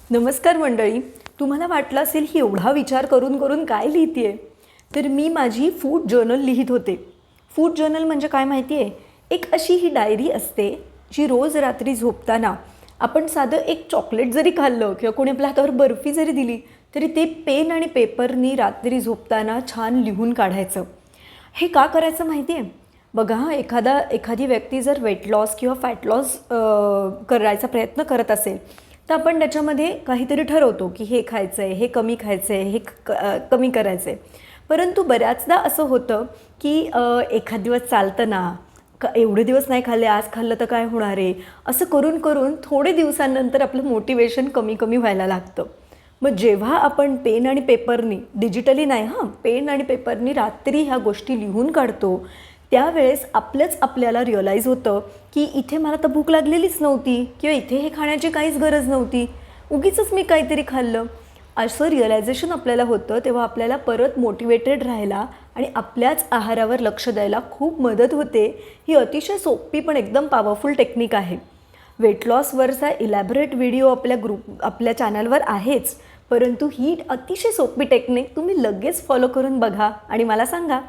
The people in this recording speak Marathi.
नमस्कार मंडळी. तुम्हाला वाटलं असेल ही एवढा विचार करून करून काय लिहितेय, तर मी माझी फूड जर्नल लिहित होते. फूड जर्नल म्हणजे काय माहिती आहे? एक अशी ही डायरी असते जी रोज रात्री झोपताना आपण साधं एक चॉकलेट जरी खाल्लं किंवा कोणी आपल्या हातावर बर्फी जरी दिली तरी ते पेन आणि पेपरनी रात्री झोपताना छान लिहून काढायचं. हे का करायचं माहिती आहे? बघा हां, एखादी व्यक्ती जर वेट लॉस किंवा फॅट लॉस करायचा प्रयत्न करत असेल तर आपण त्याच्यामध्ये काहीतरी ठरवतो की हे खायचं आहे, हे कमी खायचं आहे, हे कमी करायचं आहे. परंतु बऱ्याचदा असं होतं की एखाद दिवस चालतं ना, एवढे दिवस नाही खाल्ले, आज खाल्लं तर काय होणार आहे, असं करून करून थोडे दिवसांनंतर आपलं मोटिवेशन कमी कमी व्हायला लागतं. मग जेव्हा आपण पेन आणि पेपरनी, डिजिटली नाही हां, पेन आणि पेपरनी रात्री ह्या गोष्टी लिहून काढतो, त्यावेळेस आपल्याला रिअलाईज होतं की इथे मला तर भूक लागलेलीच नव्हती किंवा इथे हे खाण्याची काहीच गरज नव्हती, उगीचच मी काहीतरी खाल्लं. असं रिअलायझेशन आपल्याला होतं, तेव्हा आपल्याला परत मोटिवेटेड राहायला आणि आपल्याच आहारावर लक्ष द्यायला खूप मदत होते. ही अतिशय सोपी पण एकदम पॉवरफुल टेक्निक आहे. वेट लॉसवरचा इलॅबोरेट व्हिडिओ आपल्या चॅनलवर आहेच, परंतु ही अतिशय सोपी टेक्निक तुम्ही लगेच फॉलो करून बघा आणि मला सांगा.